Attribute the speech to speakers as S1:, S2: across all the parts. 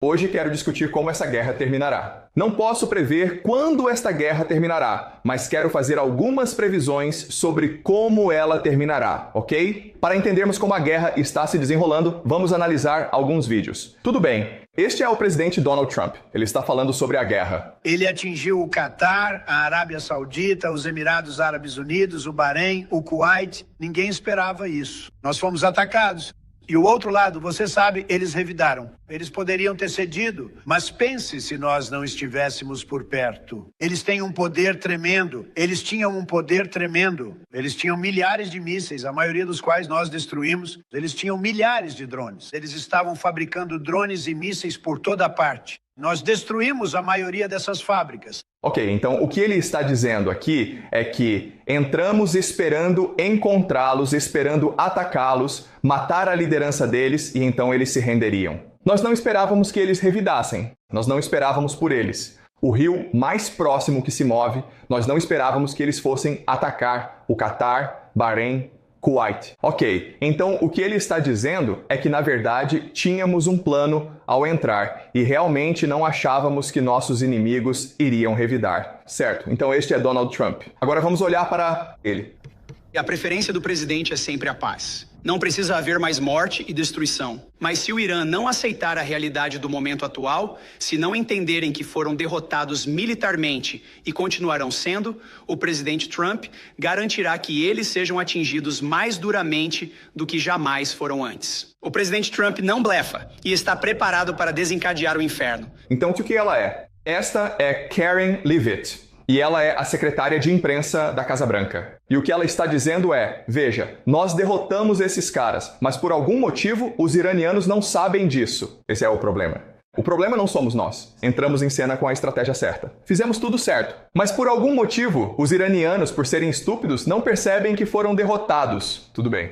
S1: Hoje quero discutir como essa guerra terminará. Não posso prever quando esta guerra terminará, mas quero fazer algumas previsões sobre como ela terminará, ok? Para entendermos como a guerra está se desenrolando, vamos analisar alguns vídeos. Tudo bem, este é o presidente Donald Trump. Ele está falando sobre a guerra.
S2: Ele atingiu o Catar, a Arábia Saudita, os Emirados Árabes Unidos, o Bahrein, o Kuwait. Ninguém esperava isso. Nós fomos atacados. E o outro lado, você sabe, eles revidaram. Eles poderiam ter cedido, mas pense se nós não estivéssemos por perto. Eles têm um poder tremendo. Eles tinham um poder tremendo. Eles tinham milhares de mísseis, a maioria dos quais nós destruímos. Eles tinham milhares de drones. Eles estavam fabricando drones e mísseis por toda parte. Nós destruímos a maioria dessas fábricas.
S1: Ok, então o que ele está dizendo aqui é que entramos esperando encontrá-los, esperando atacá-los, matar a liderança deles e então eles se renderiam. Nós não esperávamos que eles revidassem, nós não esperávamos por eles. O rio mais próximo que se move, nós não esperávamos que eles fossem atacar o Catar, Bahrein, Kuwait. Ok, então o que ele está dizendo é que na verdade tínhamos um plano ao entrar e realmente não achávamos que nossos inimigos iriam revidar, certo? Então este é Donald Trump. Agora vamos olhar para ele.
S3: A preferência do presidente é sempre a paz. Não precisa haver mais morte e destruição. Mas se o Irã não aceitar a realidade do momento atual, se não entenderem que foram derrotados militarmente e continuarão sendo, o presidente Trump garantirá que eles sejam atingidos mais duramente do que jamais foram antes. O presidente Trump não blefa e está preparado para desencadear o inferno.
S1: Então, o que ela é? Esta é Karen Leavitt. E ela é a secretária de imprensa da Casa Branca. E o que ela está dizendo é, veja, nós derrotamos esses caras, mas por algum motivo os iranianos não sabem disso. Esse é o problema. O problema não somos nós. Entramos em cena com a estratégia certa. Fizemos tudo certo. Mas por algum motivo, os iranianos, por serem estúpidos, não percebem que foram derrotados. Tudo bem.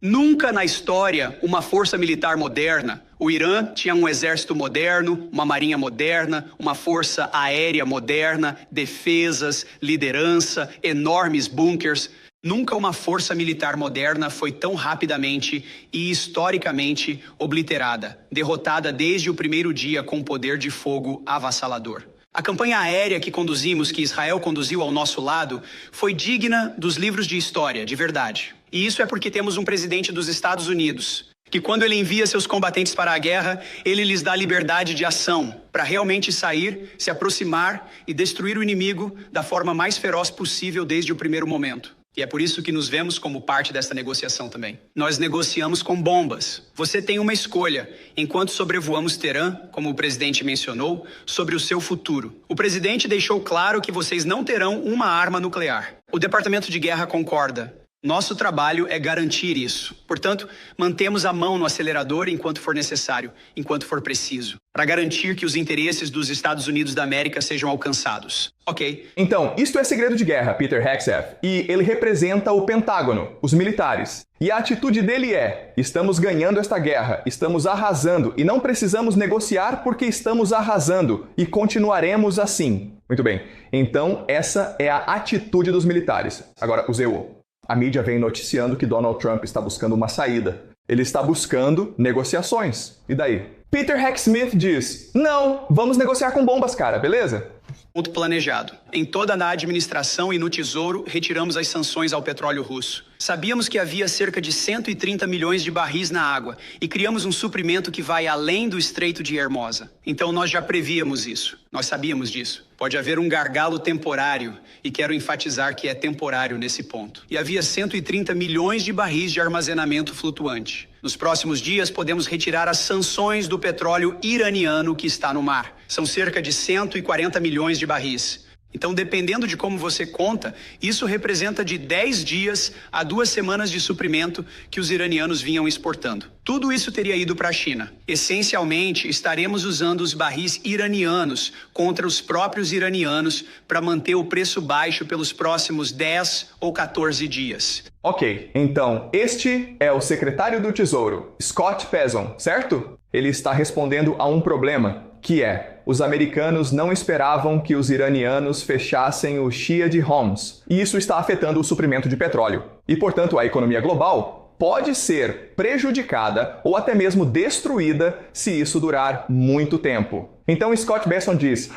S3: Nunca na história uma força militar moderna, o Irã tinha um exército moderno, uma marinha moderna, uma força aérea moderna, defesas, liderança, enormes bunkers. Nunca uma força militar moderna foi tão rapidamente e historicamente obliterada, derrotada desde o primeiro dia com poder de fogo avassalador. A campanha aérea que conduzimos, que Israel conduziu ao nosso lado, foi digna dos livros de história, de verdade. E isso é porque temos um presidente dos Estados Unidos, que quando ele envia seus combatentes para a guerra, ele lhes dá liberdade de ação, para realmente sair, se aproximar e destruir o inimigo da forma mais feroz possível desde o primeiro momento. E é por isso que nos vemos como parte dessa negociação também. Nós negociamos com bombas. Você tem uma escolha, enquanto sobrevoamos Teherã, como o presidente mencionou, sobre o seu futuro. O presidente deixou claro que vocês não terão uma arma nuclear. O Departamento de Guerra concorda. Nosso trabalho é garantir isso. Portanto, mantemos a mão no acelerador enquanto for necessário, enquanto for preciso, para garantir que os interesses dos Estados Unidos da América sejam alcançados. Ok.
S1: Então, isto é segredo de guerra, Peter Hegseth, e ele representa o Pentágono, os militares. E a atitude dele é, estamos ganhando esta guerra, estamos arrasando, e não precisamos negociar porque estamos arrasando, e continuaremos assim. Muito bem, então essa é a atitude dos militares. Agora, o Zeu. A mídia vem noticiando que Donald Trump está buscando uma saída. Ele está buscando negociações. E daí? Peter Hegseth diz, não, vamos negociar com bombas, cara, beleza?
S3: Ponto planejado. Em toda a administração e no Tesouro, retiramos as sanções ao petróleo russo. Sabíamos que havia cerca de 130 milhões de barris na água e criamos um suprimento que vai além do Estreito de Hermosa. Então nós já prevíamos isso. Nós sabíamos disso. Pode haver um gargalo temporário, e quero enfatizar que é temporário nesse ponto. E havia 130 milhões de barris de armazenamento flutuante. Nos próximos dias, podemos retirar as sanções do petróleo iraniano que está no mar. São cerca de 140 milhões de barris. Então, dependendo de como você conta, isso representa de 10 dias a 2 semanas de suprimento que os iranianos vinham exportando. Tudo isso teria ido para a China. Essencialmente, estaremos usando os barris iranianos contra os próprios iranianos para manter o preço baixo pelos próximos 10 ou 14 dias.
S1: Ok, então este é o secretário do Tesouro, Scott Pezon, certo? Ele está respondendo a um problema, que é, os americanos não esperavam que os iranianos fechassem o Shia de Homs, e isso está afetando o suprimento de petróleo. E, portanto, a economia global pode ser prejudicada ou até mesmo destruída se isso durar muito tempo. Então Scott Bessent diz,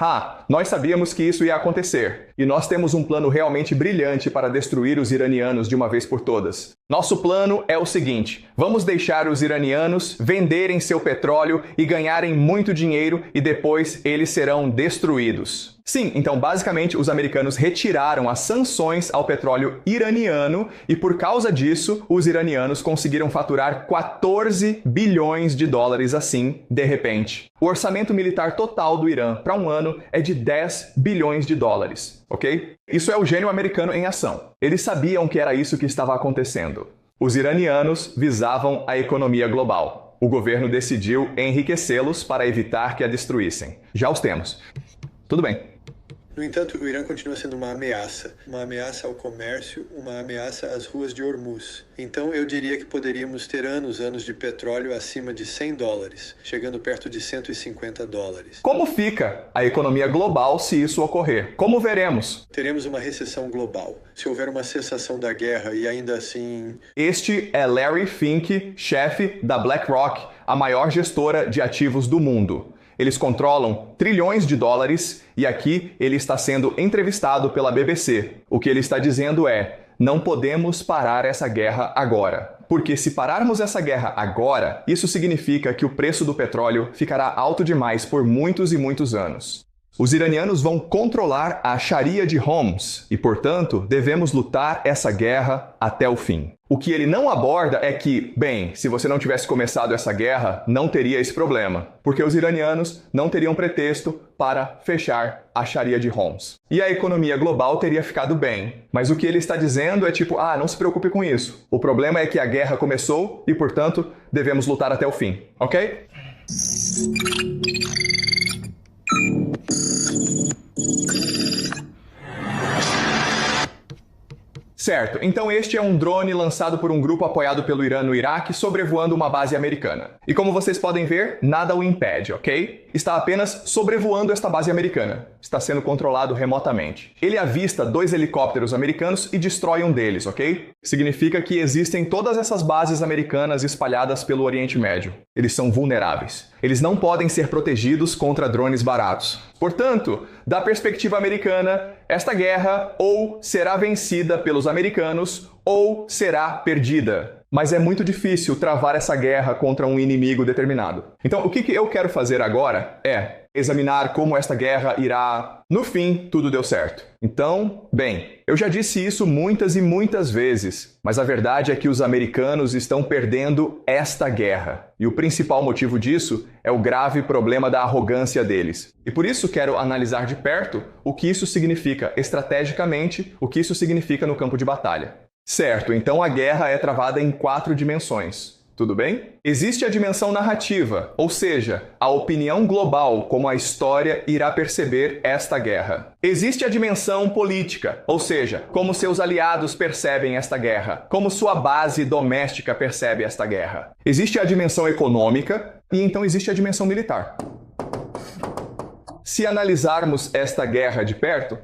S1: nós sabíamos que isso ia acontecer, e nós temos um plano realmente brilhante para destruir os iranianos de uma vez por todas. Nosso plano é o seguinte, vamos deixar os iranianos venderem seu petróleo e ganharem muito dinheiro e depois eles serão destruídos. Sim, então basicamente os americanos retiraram as sanções ao petróleo iraniano e por causa disso os iranianos conseguiram faturar 14 bilhões de dólares assim, de repente. O orçamento militar total do Irã para um ano é de 10 bilhões de dólares, ok? Isso é o gênio americano em ação. Eles sabiam que era isso que estava acontecendo. Os iranianos visavam a economia global. O governo decidiu enriquecê-los para evitar que a destruíssem. Já os temos. Tudo bem.
S4: No entanto, o Irã continua sendo uma ameaça ao comércio, uma ameaça às ruas de Hormuz. Então, eu diria que poderíamos ter anos de petróleo acima de 100 dólares, chegando perto de 150 dólares.
S1: Como fica a economia global se isso ocorrer? Como veremos?
S4: Teremos uma recessão global. Se houver uma cessação da guerra e ainda assim...
S1: Este é Larry Fink, chefe da BlackRock, a maior gestora de ativos do mundo. Eles controlam trilhões de dólares e aqui ele está sendo entrevistado pela BBC. O que ele está dizendo é, não podemos parar essa guerra agora. Porque se pararmos essa guerra agora, isso significa que o preço do petróleo ficará alto demais por muitos e muitos anos. Os iranianos vão controlar a Sharia de Homs e, portanto, devemos lutar essa guerra até o fim. O que ele não aborda é que, bem, se você não tivesse começado essa guerra, não teria esse problema, porque os iranianos não teriam pretexto para fechar a Sharia de Homs. E a economia global teria ficado bem. Mas o que ele está dizendo é tipo, não se preocupe com isso. O problema é que a guerra começou e, portanto, devemos lutar até o fim, ok? Certo, então este é um drone lançado por um grupo apoiado pelo Irã no Iraque sobrevoando uma base americana. E como vocês podem ver, nada o impede, ok? Está apenas sobrevoando esta base americana. Está sendo controlado remotamente. Ele avista 2 helicópteros americanos e destrói um deles, ok? Significa que existem todas essas bases americanas espalhadas pelo Oriente Médio. Eles são vulneráveis. Eles não podem ser protegidos contra drones baratos. Portanto, da perspectiva americana, esta guerra ou será vencida pelos americanos ou será perdida. Mas é muito difícil travar essa guerra contra um inimigo determinado. Então, o que eu quero fazer agora é examinar como esta guerra irá... No fim, tudo deu certo. Então, bem, eu já disse isso muitas e muitas vezes, mas a verdade é que os americanos estão perdendo esta guerra. E o principal motivo disso é o grave problema da arrogância deles. E por isso quero analisar de perto o que isso significa estrategicamente, o que isso significa no campo de batalha. Certo, então a guerra é travada em 4 dimensões. Tudo bem? Existe a dimensão narrativa, ou seja, a opinião global como a história irá perceber esta guerra. Existe a dimensão política, ou seja, como seus aliados percebem esta guerra, como sua base doméstica percebe esta guerra. Existe a dimensão econômica e então existe a dimensão militar. Se analisarmos esta guerra de perto,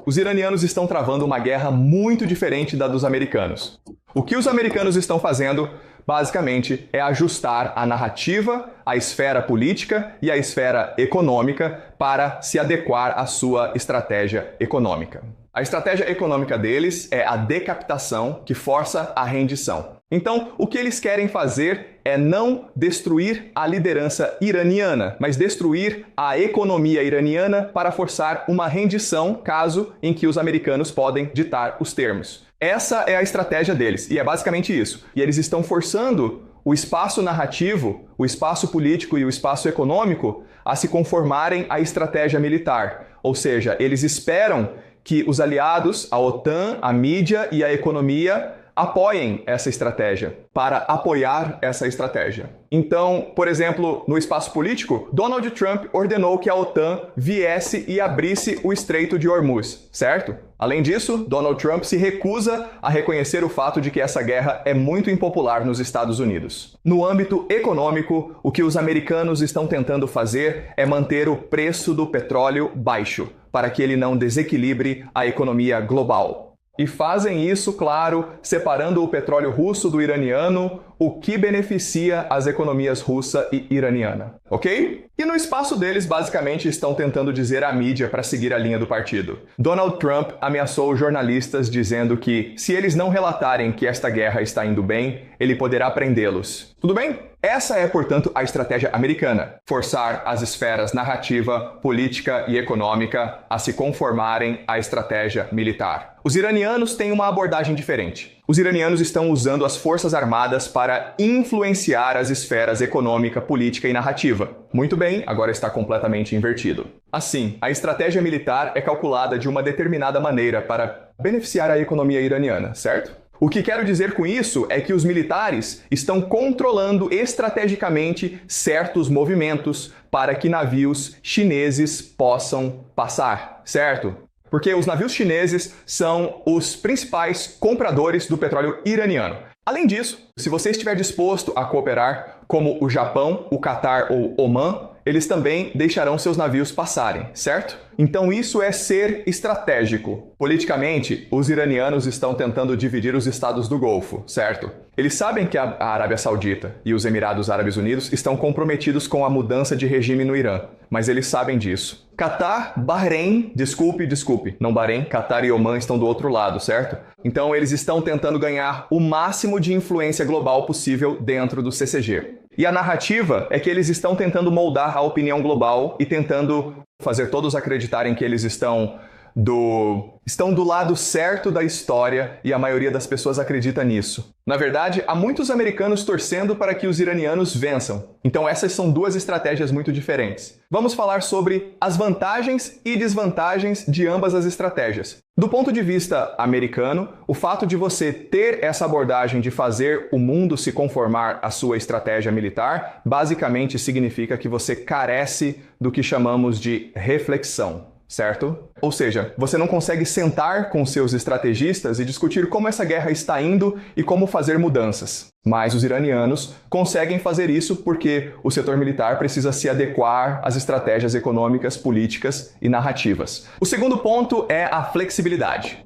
S1: os iranianos estão travando uma guerra muito diferente da dos americanos. O que os americanos estão fazendo, basicamente, é ajustar a narrativa, a esfera política e a esfera econômica para se adequar à sua estratégia econômica. A estratégia econômica deles é a decapitação, que força a rendição. Então, o que eles querem fazer é não destruir a liderança iraniana, mas destruir a economia iraniana para forçar uma rendição, caso em que os americanos podem ditar os termos. Essa é a estratégia deles, e é basicamente isso. E eles estão forçando o espaço narrativo, o espaço político e o espaço econômico a se conformarem à estratégia militar. Ou seja, eles esperam que os aliados, a OTAN, a mídia e a economia apoiem essa estratégia, para apoiar essa estratégia. Então, por exemplo, no espaço político, Donald Trump ordenou que a OTAN viesse e abrisse o Estreito de Hormuz, certo? Além disso, Donald Trump se recusa a reconhecer o fato de que essa guerra é muito impopular nos Estados Unidos. No âmbito econômico, o que os americanos estão tentando fazer é manter o preço do petróleo baixo, para que ele não desequilibre a economia global. E fazem isso, claro, separando o petróleo russo do iraniano, o que beneficia as economias russa e iraniana, ok? E no espaço deles, basicamente, estão tentando dizer à mídia para seguir a linha do partido. Donald Trump ameaçou jornalistas dizendo que, se eles não relatarem que esta guerra está indo bem, ele poderá prendê-los. Tudo bem? Essa é, portanto, a estratégia americana: forçar as esferas narrativa, política e econômica a se conformarem à estratégia militar. Os iranianos têm uma abordagem diferente. Os iranianos estão usando as forças armadas para influenciar as esferas econômica, política e narrativa. Muito bem, agora está completamente invertido. Assim, a estratégia militar é calculada de uma determinada maneira para beneficiar a economia iraniana, certo? O que quero dizer com isso é que os militares estão controlando estrategicamente certos movimentos para que navios chineses possam passar, certo? Porque os navios chineses são os principais compradores do petróleo iraniano. Além disso, se você estiver disposto a cooperar, como o Japão, o Catar ou Omã, eles também deixarão seus navios passarem, certo? Então isso é ser estratégico. Politicamente, os iranianos estão tentando dividir os estados do Golfo, certo? Eles sabem que a Arábia Saudita e os Emirados Árabes Unidos estão comprometidos com a mudança de regime no Irã, mas eles sabem disso. Catar, Bahrein, desculpe, não Bahrein, Catar e Omã estão do outro lado, certo? Então eles estão tentando ganhar o máximo de influência global possível dentro do CCG. E a narrativa é que eles estão tentando moldar a opinião global e tentando fazer todos acreditarem que eles estão do lado certo da história, e a maioria das pessoas acredita nisso. Na verdade, há muitos americanos torcendo para que os iranianos vençam. Então essas são duas estratégias muito diferentes. Vamos falar sobre as vantagens e desvantagens de ambas as estratégias. Do ponto de vista americano, o fato de você ter essa abordagem de fazer o mundo se conformar à sua estratégia militar, basicamente significa que você carece do que chamamos de reflexão. Certo? Ou seja, você não consegue sentar com seus estrategistas e discutir como essa guerra está indo e como fazer mudanças. Mas os iranianos conseguem fazer isso porque o setor militar precisa se adequar às estratégias econômicas, políticas e narrativas. O segundo ponto é a flexibilidade.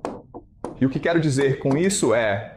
S1: E o que quero dizer com isso é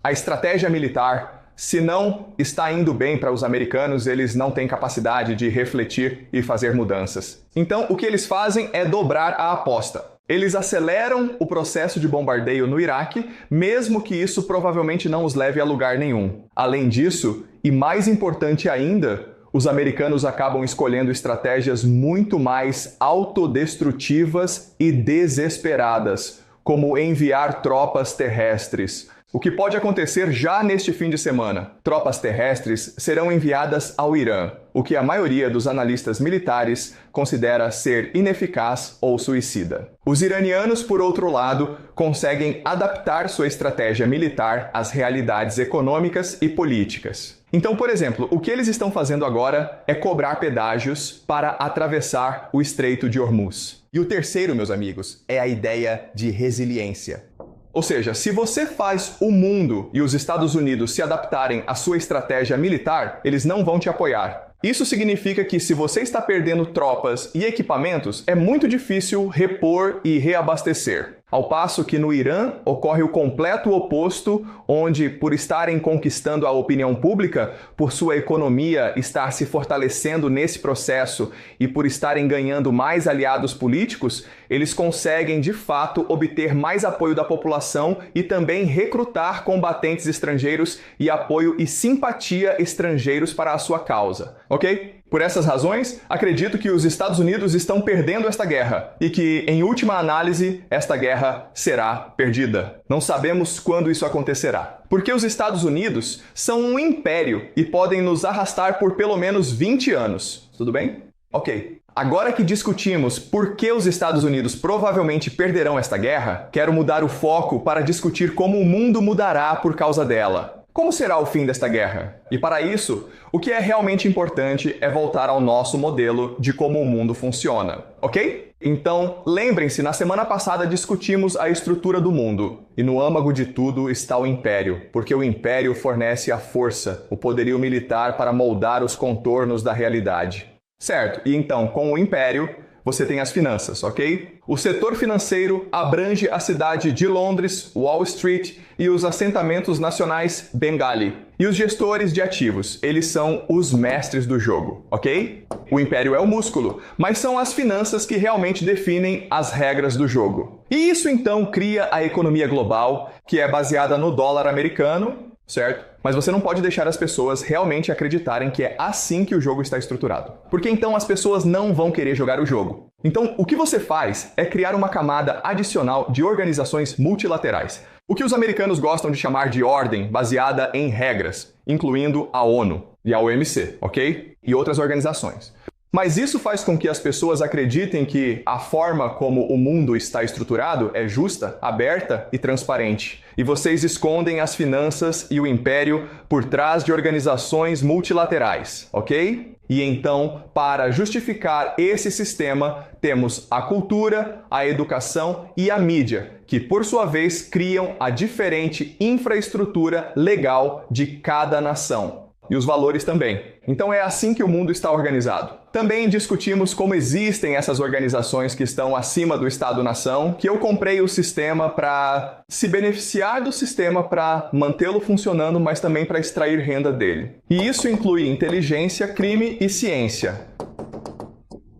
S1: a estratégia militar. Se não está indo bem para os americanos, eles não têm capacidade de refletir e fazer mudanças. Então, o que eles fazem é dobrar a aposta. Eles aceleram o processo de bombardeio no Iraque, mesmo que isso provavelmente não os leve a lugar nenhum. Além disso, e mais importante ainda, os americanos acabam escolhendo estratégias muito mais autodestrutivas e desesperadas, como enviar tropas terrestres. O que pode acontecer já neste fim de semana? Tropas terrestres serão enviadas ao Irã, o que a maioria dos analistas militares considera ser ineficaz ou suicida. Os iranianos, por outro lado, conseguem adaptar sua estratégia militar às realidades econômicas e políticas. Então, por exemplo, o que eles estão fazendo agora é cobrar pedágios para atravessar o Estreito de Hormuz. E o terceiro, meus amigos, é a ideia de resiliência. Ou seja, se você faz o mundo e os Estados Unidos se adaptarem à sua estratégia militar, eles não vão te apoiar. Isso significa que se você está perdendo tropas e equipamentos, é muito difícil repor e reabastecer. Ao passo que no Irã ocorre o completo oposto, onde, por estarem conquistando a opinião pública, por sua economia estar se fortalecendo nesse processo e por estarem ganhando mais aliados políticos, eles conseguem, de fato, obter mais apoio da população e também recrutar combatentes estrangeiros e apoio e simpatia estrangeiros para a sua causa. Ok? Por essas razões, acredito que os Estados Unidos estão perdendo esta guerra e que, em última análise, esta guerra será perdida. Não sabemos quando isso acontecerá. Porque os Estados Unidos são um império e podem nos arrastar por pelo menos 20 anos. Tudo bem? Ok. Agora que discutimos por que os Estados Unidos provavelmente perderão esta guerra, quero mudar o foco para discutir como o mundo mudará por causa dela. Como será o fim desta guerra? E para isso, o que é realmente importante é voltar ao nosso modelo de como o mundo funciona, ok? Então, lembrem-se, na semana passada discutimos a estrutura do mundo. E no âmago de tudo está o Império, porque o Império fornece a força, o poderio militar para moldar os contornos da realidade. Certo, e então, com o império, você tem as finanças, ok? O setor financeiro abrange a cidade de Londres, Wall Street e os assentamentos nacionais Bengali. E os gestores de ativos, eles são os mestres do jogo, ok? O império é o músculo, mas são as finanças que realmente definem as regras do jogo. E isso então cria a economia global, que é baseada no dólar americano, certo? Mas você não pode deixar as pessoas realmente acreditarem que é assim que o jogo está estruturado. Porque então as pessoas não vão querer jogar o jogo. Então, o que você faz é criar uma camada adicional de organizações multilaterais. O que os americanos gostam de chamar de ordem baseada em regras, incluindo a ONU e a OMC, ok? E outras organizações. Mas isso faz com que as pessoas acreditem que a forma como o mundo está estruturado é justa, aberta e transparente. E vocês escondem as finanças e o império por trás de organizações multilaterais, ok? E então, para justificar esse sistema, temos a cultura, a educação e a mídia, que por sua vez criam a diferente infraestrutura legal de cada nação. E os valores também. Então é assim que o mundo está organizado. Também discutimos como existem essas organizações que estão acima do Estado-nação, que eu comprei o sistema para se beneficiar do sistema para mantê-lo funcionando, mas também para extrair renda dele. E isso inclui inteligência, crime e ciência.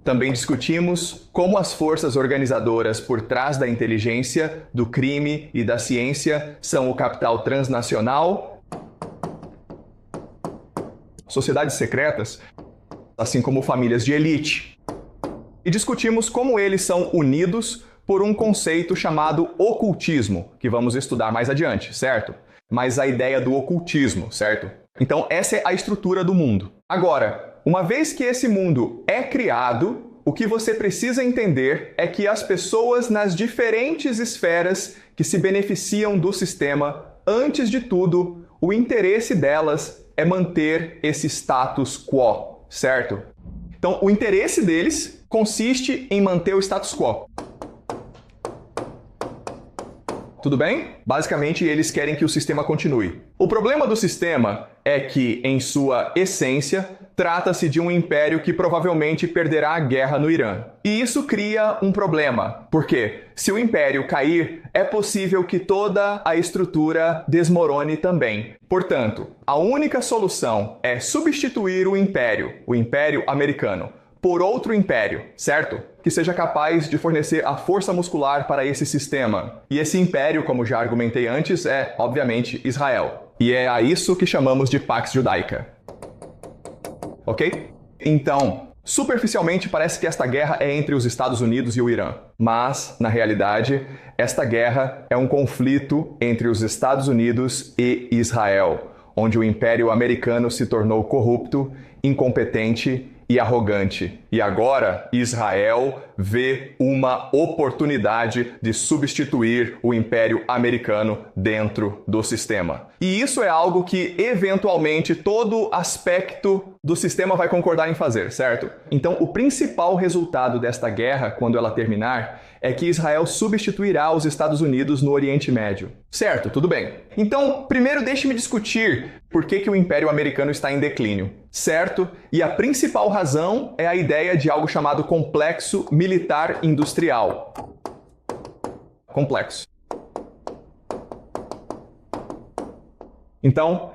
S1: Também discutimos como as forças organizadoras por trás da inteligência, do crime e da ciência são o capital transnacional, sociedades secretas, assim como famílias de elite. E discutimos como eles são unidos por um conceito chamado ocultismo, que vamos estudar mais adiante, certo? Mas a ideia do ocultismo, certo? Então, essa é a estrutura do mundo. Agora, uma vez que esse mundo é criado, o que você precisa entender é que as pessoas nas diferentes esferas que se beneficiam do sistema, antes de tudo, o interesse delas é manter esse status quo, certo? Então, o interesse deles consiste em manter o status quo. Tudo bem? Basicamente, eles querem que o sistema continue. O problema do sistema é que, em sua essência, trata-se de um império que provavelmente perderá a guerra no Irã. E isso cria um problema, porque se o império cair, é possível que toda a estrutura desmorone também. Portanto, a única solução é substituir o império americano, por outro império, certo? Que seja capaz de fornecer a força muscular para esse sistema. E esse império, como já argumentei antes, é, obviamente, Israel. E é a isso que chamamos de Pax Judaica. Ok? Então, superficialmente parece que esta guerra é entre os Estados Unidos e o Irã. Mas, na realidade, esta guerra é um conflito entre os Estados Unidos e Israel, onde o Império Americano se tornou corrupto, incompetente e arrogante. E agora, Israel vê uma oportunidade de substituir o Império Americano dentro do sistema. E isso é algo que, eventualmente, todo aspecto do sistema vai concordar em fazer, certo? Então, o principal resultado desta guerra, quando ela terminar, é que Israel substituirá os Estados Unidos no Oriente Médio. Certo, tudo bem. Então, primeiro deixe-me discutir por que o Império Americano está em declínio. Certo? E a principal razão é a ideia de algo chamado complexo militar industrial. Complexo. Então,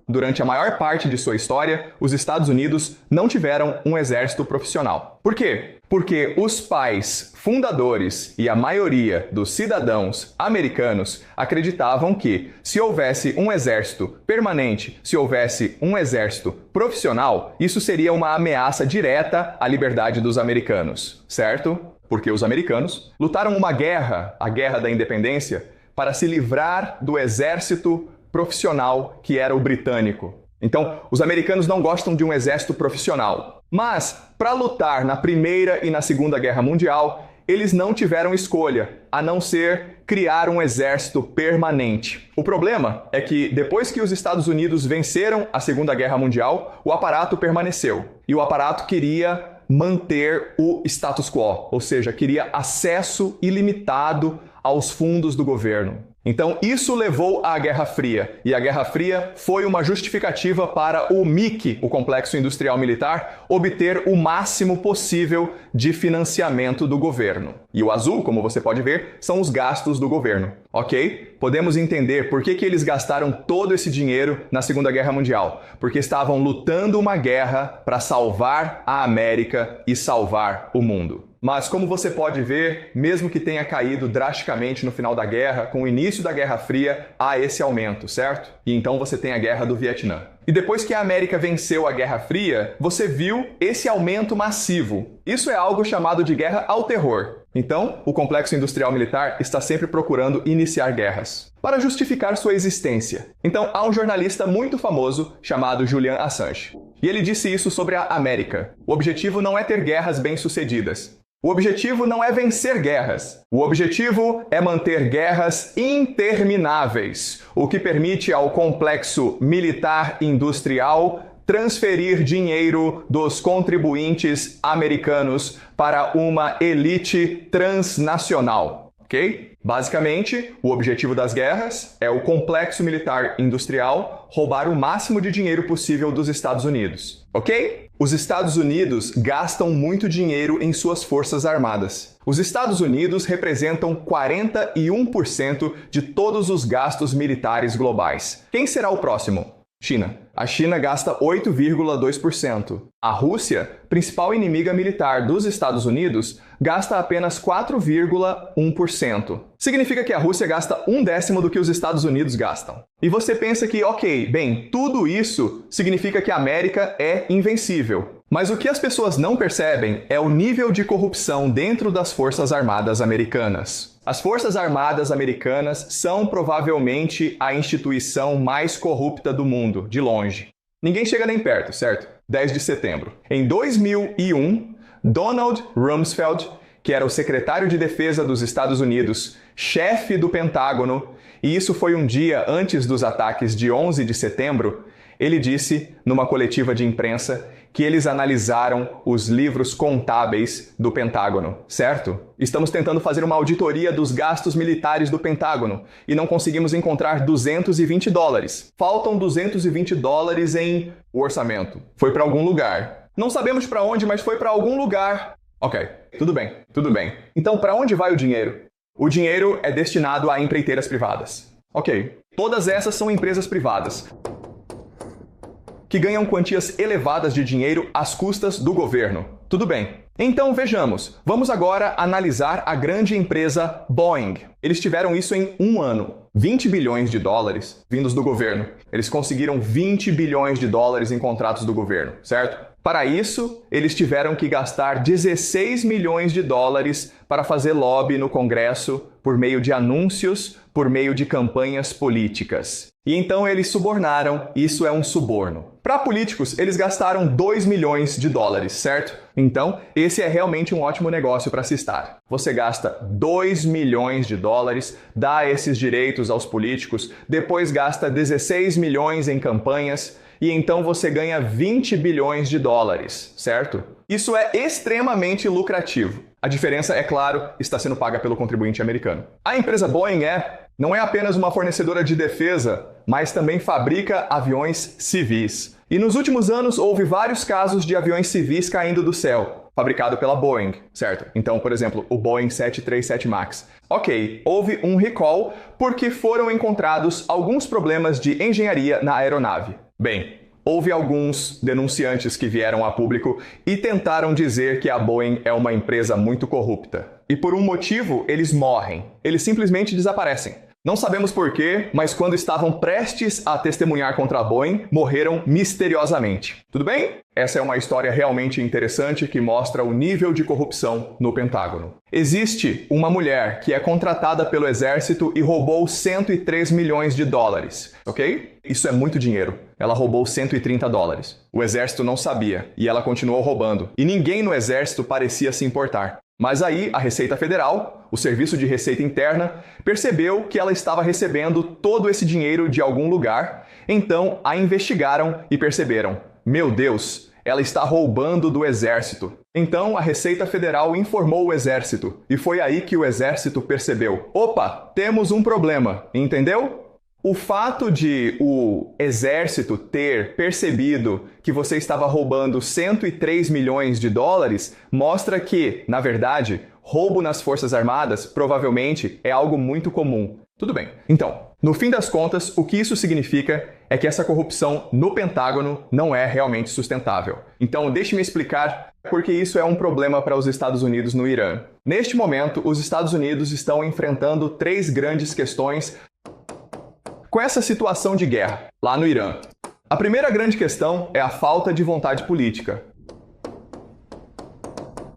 S1: durante a maior parte de sua história, os Estados Unidos não tiveram um exército profissional. Por quê? Porque os pais fundadores e a maioria dos cidadãos americanos acreditavam que, se houvesse um exército permanente, se houvesse um exército profissional, isso seria uma ameaça direta à liberdade dos americanos, certo? Porque os americanos lutaram uma guerra, a Guerra da Independência, para se livrar do exército profissional que era o britânico. Então, os americanos não gostam de um exército profissional. Mas, para lutar na Primeira e na Segunda Guerra Mundial, eles não tiveram escolha, a não ser criar um exército permanente. O problema é que, depois que os Estados Unidos venceram a Segunda Guerra Mundial, o aparato permaneceu. E o aparato queria manter o status quo, ou seja, queria acesso ilimitado aos fundos do governo. Então, isso levou à Guerra Fria. E a Guerra Fria foi uma justificativa para o MIC, o Complexo Industrial Militar, obter o máximo possível de financiamento do governo. E o azul, como você pode ver, são os gastos do governo. Ok? Podemos entender por que eles gastaram todo esse dinheiro na Segunda Guerra Mundial. Porque estavam lutando uma guerra para salvar a América e salvar o mundo. Mas, como você pode ver, mesmo que tenha caído drasticamente no final da guerra, com o início da Guerra Fria, há esse aumento, certo? E então você tem a Guerra do Vietnã. E depois que a América venceu a Guerra Fria, você viu esse aumento massivo. Isso é algo chamado de guerra ao terror. Então, o Complexo Industrial Militar está sempre procurando iniciar guerras para justificar sua existência. Então, há um jornalista muito famoso chamado Julian Assange. E ele disse isso sobre a América. O objetivo não é ter guerras bem-sucedidas. O objetivo não é vencer guerras. O objetivo é manter guerras intermináveis, o que permite ao complexo militar industrial transferir dinheiro dos contribuintes americanos para uma elite transnacional, ok? Basicamente, o objetivo das guerras é o complexo militar industrial roubar o máximo de dinheiro possível dos Estados Unidos, ok? Os Estados Unidos gastam muito dinheiro em suas forças armadas. Os Estados Unidos representam 41% de todos os gastos militares globais. Quem será o próximo? China. A China gasta 8,2%. A Rússia, principal inimiga militar dos Estados Unidos, gasta apenas 4,1%. Significa que a Rússia gasta 1/10 do que os Estados Unidos gastam. E você pensa que, ok, bem, tudo isso significa que a América é invencível. Mas o que as pessoas não percebem é o nível de corrupção dentro das Forças Armadas americanas. As Forças Armadas americanas são provavelmente a instituição mais corrupta do mundo, de longe. Ninguém chega nem perto, certo? 10 de setembro. Em 2001, Donald Rumsfeld, que era o secretário de Defesa dos Estados Unidos, chefe do Pentágono, e isso foi um dia antes dos ataques de 11 de setembro, ele disse numa coletiva de imprensa que eles analisaram os livros contábeis do Pentágono, certo? Estamos tentando fazer uma auditoria dos gastos militares do Pentágono e não conseguimos encontrar $220. Faltam $220 em orçamento. Foi para algum lugar. Não sabemos para onde, mas foi para algum lugar. Ok, tudo bem, tudo bem. Então, para onde vai o dinheiro? O dinheiro é destinado a empreiteiras privadas. Ok, todas essas são empresas privadas que ganham quantias elevadas de dinheiro às custas do governo. Tudo bem. Então vejamos, vamos agora analisar a grande empresa Boeing. Eles tiveram isso em um ano. $20 bilhões vindos do governo. Eles conseguiram $20 bilhões em contratos do governo, certo? Para isso, eles tiveram que gastar $16 milhões para fazer lobby no Congresso por meio de anúncios, por meio de campanhas políticas. E então eles subornaram, isso é um suborno. Para políticos, eles gastaram $2 milhões, certo? Então, esse é realmente um ótimo negócio para se estar. Você gasta $2 milhões, dá esses direitos aos políticos, depois gasta $16 milhões em campanhas, e então você ganha $20 bilhões, certo? Isso é extremamente lucrativo. A diferença, é claro, está sendo paga pelo contribuinte americano. A empresa Boeing não é apenas uma fornecedora de defesa, mas também fabrica aviões civis. E nos últimos anos houve vários casos de aviões civis caindo do céu, fabricado pela Boeing, certo? Então, por exemplo, o Boeing 737 MAX. Ok, houve um recall porque foram encontrados alguns problemas de engenharia na aeronave. Bem, houve alguns denunciantes que vieram a público e tentaram dizer que a Boeing é uma empresa muito corrupta. E por um motivo, eles morrem. Eles simplesmente desaparecem. Não sabemos porquê, mas quando estavam prestes a testemunhar contra a Boeing, morreram misteriosamente. Tudo bem? Essa é uma história realmente interessante que mostra o nível de corrupção no Pentágono. Existe uma mulher que é contratada pelo exército e roubou $103 milhões, ok? Isso é muito dinheiro. Ela roubou $130. O exército não sabia e ela continuou roubando. E ninguém no exército parecia se importar. Mas aí a Receita Federal, o Serviço de Receita Interna, percebeu que ela estava recebendo todo esse dinheiro de algum lugar, então a investigaram e perceberam: meu Deus, Ela está roubando do exército. Então, a Receita Federal informou o exército. E foi aí que o exército percebeu: opa, temos um problema, entendeu? O fato de o exército ter percebido que você estava roubando 103 milhões de dólares mostra que, na verdade, roubo nas Forças Armadas provavelmente é algo muito comum. Tudo bem. Então, no fim das contas, o que isso significa é que essa corrupção no Pentágono não é realmente sustentável. Então, deixe-me explicar por que isso é um problema para os Estados Unidos no Irã. Neste momento, os Estados Unidos estão enfrentando 3 grandes questões com essa situação de guerra lá no Irã. A primeira grande questão é a falta de vontade política.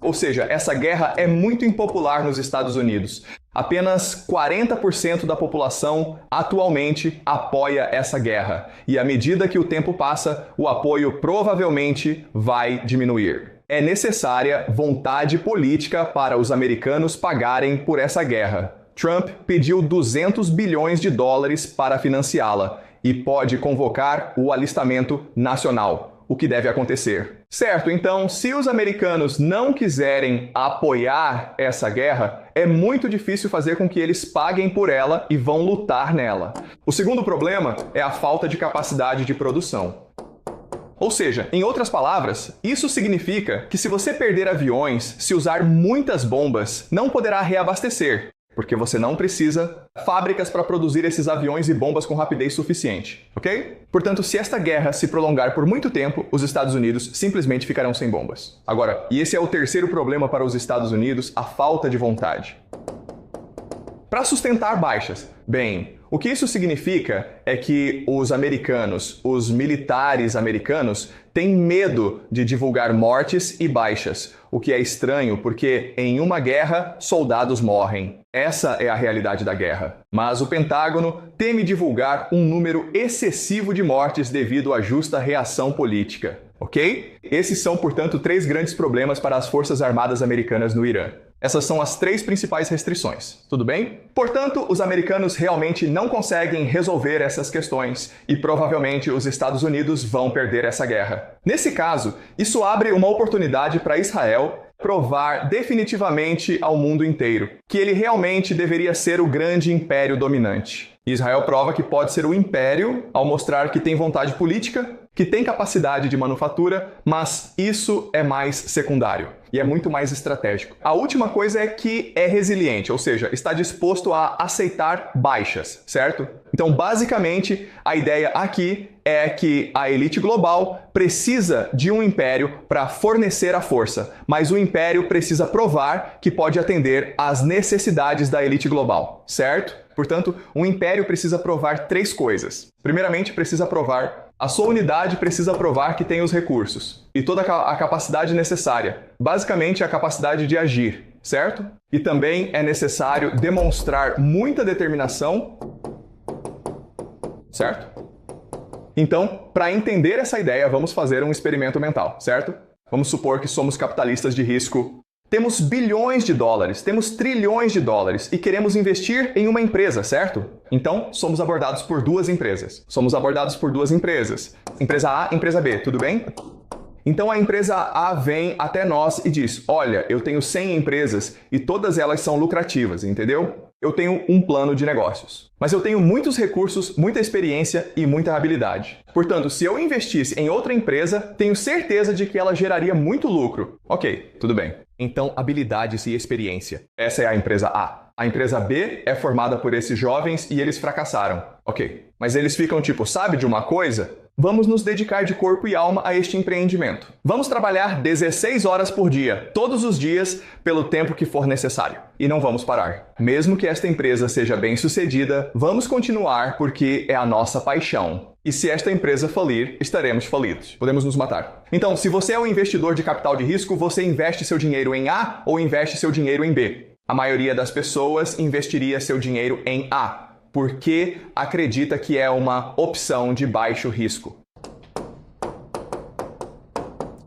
S1: Ou seja, essa guerra é muito impopular nos Estados Unidos. Apenas 40% da população atualmente apoia essa guerra. E à medida que o tempo passa, o apoio provavelmente vai diminuir. É necessária vontade política para os americanos pagarem por essa guerra. Trump pediu 200 bilhões de dólares para financiá-la e pode convocar o alistamento nacional, o que deve acontecer. Certo, então, se os americanos não quiserem apoiar essa guerra, é muito difícil fazer com que eles paguem por ela e vão lutar nela. O segundo problema é a falta de capacidade de produção. Ou seja, em outras palavras, isso significa que se você perder aviões, se usar muitas bombas, não poderá reabastecer, porque você não precisa fábricas para produzir esses aviões e bombas com rapidez suficiente, ok? Portanto, se esta guerra se prolongar por muito tempo, os Estados Unidos simplesmente ficarão sem bombas. Agora, e esse é o terceiro problema para os Estados Unidos, a falta de vontade. Para sustentar baixas, bem, o que isso significa é que os americanos, os militares americanos, têm medo de divulgar mortes e baixas, o que é estranho porque em uma guerra, soldados morrem. Essa é a realidade da guerra. Mas o Pentágono teme divulgar um número excessivo de mortes devido à justa reação política, ok? Esses são, portanto, 3 grandes problemas para as Forças Armadas Americanas no Irã. Essas são as 3 principais restrições, tudo bem? Portanto, os americanos realmente não conseguem resolver essas questões e provavelmente os Estados Unidos vão perder essa guerra. Nesse caso, isso abre uma oportunidade para Israel provar definitivamente ao mundo inteiro que ele realmente deveria ser o grande império dominante. Israel prova que pode ser o império ao mostrar que tem vontade política, que tem capacidade de manufatura, mas isso é mais secundário e é muito mais estratégico. A última coisa é que é resiliente, ou seja, está disposto a aceitar baixas, certo? Então, basicamente, a ideia aqui é que a elite global precisa de um império para fornecer a força, mas o império precisa provar que pode atender às necessidades da elite global, certo? Portanto, um império precisa provar 3 coisas. Primeiramente, precisa provar a sua unidade, precisa provar que tem os recursos e toda a capacidade necessária. Basicamente, a capacidade de agir, certo? E também é necessário demonstrar muita determinação, certo? Então, para entender essa ideia, vamos fazer um experimento mental, certo? Vamos supor que somos capitalistas de risco. Temos bilhões de dólares, temos trilhões de dólares e queremos investir em uma empresa, certo? Então, somos abordados por 2 empresas. Empresa A, empresa B, tudo bem? Então a empresa A vem até nós e diz: olha, eu tenho 100 empresas e todas elas são lucrativas, entendeu? Eu tenho um plano de negócios. Mas eu tenho muitos recursos, muita experiência e muita habilidade. Portanto, se eu investisse em outra empresa, tenho certeza de que ela geraria muito lucro. Ok, tudo bem. Então, habilidades e experiência. Essa é a empresa A. A empresa B é formada por esses jovens e eles fracassaram. Ok, mas eles ficam tipo, sabe de uma coisa? Vamos nos dedicar de corpo e alma a este empreendimento. Vamos trabalhar 16 horas por dia, todos os dias, pelo tempo que for necessário. E não vamos parar. Mesmo que esta empresa seja bem-sucedida, vamos continuar porque é a nossa paixão. E se esta empresa falir, estaremos falidos. Podemos nos matar. Então, se você é um investidor de capital de risco, você investe seu dinheiro em A ou investe seu dinheiro em B? A maioria das pessoas investiria seu dinheiro em A, porque acredita que é uma opção de baixo risco.